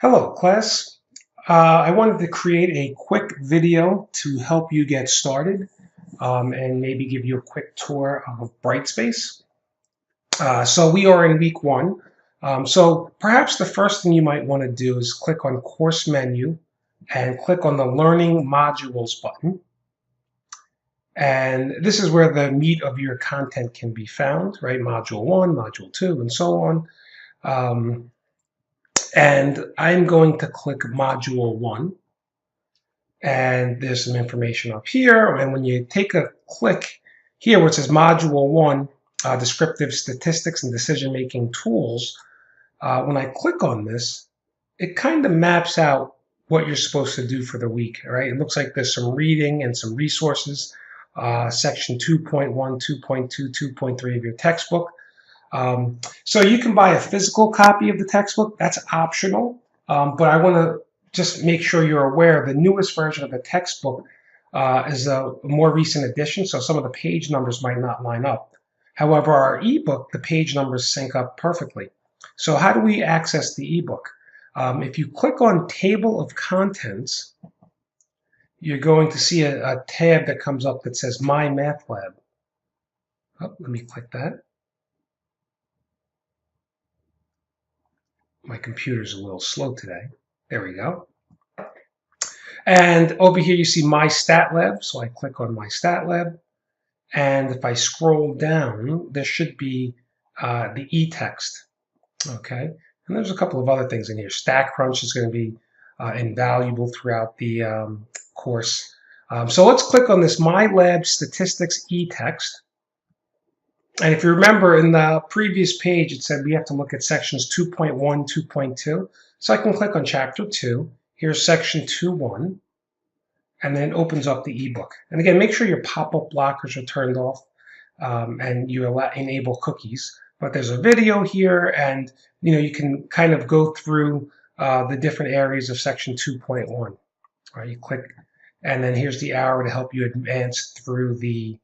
Hello, class. I wanted to create a quick video to help you get started and maybe give you a quick tour of Brightspace. So we are in week one. So perhaps the first thing you might want to do is click on Course Menu and click on the Learning Modules button. And this is where the meat of your content can be found, right? Module 1, Module 2, and so on. And I'm going to click Module 1. And there's some information up here. And when you take a click here where it says Module 1, Descriptive Statistics and Decision-Making Tools, when I click on this, it kind of maps out what you're supposed to do for the week, right? It looks like there's some reading and some resources, section 2.1, 2.2, 2.3 of your textbook. So you can buy a physical copy of the textbook. That's optional. But I want to just make sure you're aware the newest version of the textbook is a more recent edition, so some of the page numbers might not line up. However, our ebook, the page numbers sync up perfectly. So how do we access the ebook? If you click on Table of Contents, you're going to see a tab that comes up that says My Math Lab. Oh, let me click that. My computer's a little slow today. There we go. And over here you see My Stat Lab, so I click on My Stat Lab. And if I scroll down, there should be the e-text, okay? And there's a couple of other things in here. StatCrunch is going to be invaluable throughout the course. So let's click on this My Lab Statistics e-text. And if you remember in the previous page, it said we have to look at sections 2.1, 2.2. So I can click on chapter 2. Here's section 2.1. And then it opens up the ebook. And again, make sure your pop-up blockers are turned off and you enable cookies. But there's a video here, and you can kind of go through the different areas of section 2.1. Right, you click, and then here's the arrow to help you advance through the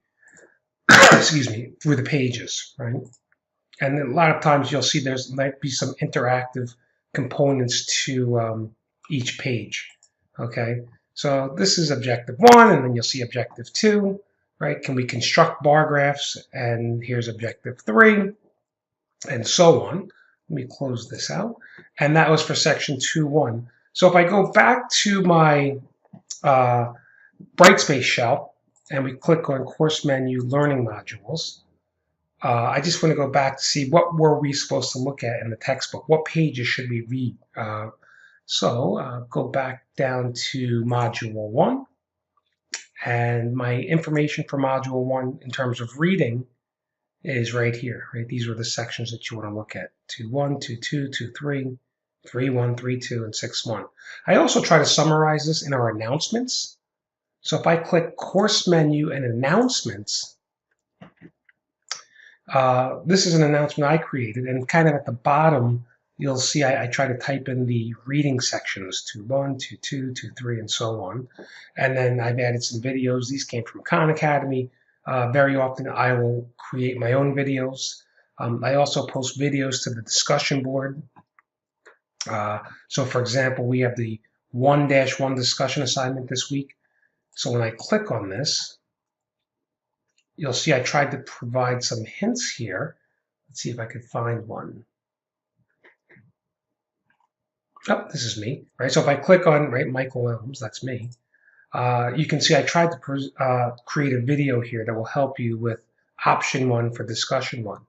excuse me, through the pages, right? And a lot of times you'll see there's might be some interactive components to each page. Okay, so this is objective 1, and then you'll see objective 2, right? Can we construct bar graphs? And here's objective 3, and so on. Let me close this out. And that was for section 2.1. So if I go back to my Brightspace shell, and we click on Course Menu, Learning Modules, I just want to go back to see what were we supposed to look at in the textbook. What pages should we read? So go back down to Module 1. And my information for Module 1 in terms of reading is right here. Right? These are the sections that you want to look at. 2.1, 2.2, 2.3, 3.1, 3.2, and 6.1. I also try to summarize this in our announcements. So if I click Course Menu and Announcements, this is an announcement I created, and kind of at the bottom, you'll see I try to type in the reading sections, 2.1, 2.2, 2.3, and so on. And then I've added some videos. These came from Khan Academy. Very often I will create my own videos. I also post videos to the discussion board. So for example, we have the 1-1 discussion assignment this week. So when I click on this, you'll see I tried to provide some hints here. Let's see if I could find one. Oh, this is me, right? So if I click on, right, Michael Elms, that's me. You can see I tried to create a video here that will help you with option 1 for discussion 1.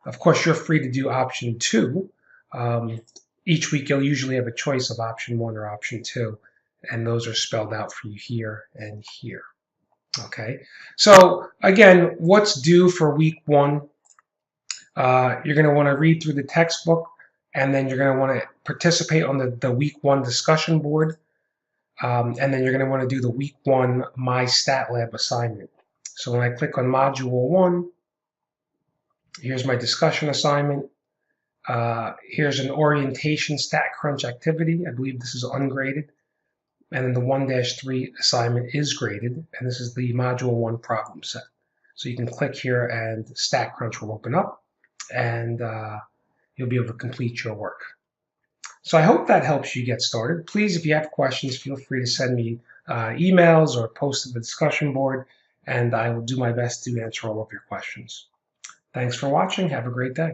Of course, you're free to do option 2. Each week you'll usually have a choice of option 1 or option 2, and those are spelled out for you here and here. Okay, so again, what's due for week 1? You're going to want to read through the textbook, and then you're going to want to participate on the week 1 discussion board, and then you're going to want to do the week 1 My Stat Lab assignment. So when I click on Module 1, here's my discussion assignment. Here's an orientation StatCrunch activity. I believe this is ungraded. And then the 1-3 assignment is graded, and this is the Module 1 problem set. So you can click here and StatCrunch will open up, and you'll be able to complete your work. So I hope that helps you get started. Please, if you have questions, feel free to send me emails or post to the discussion board, and I will do my best to answer all of your questions. Thanks for watching. Have a great day.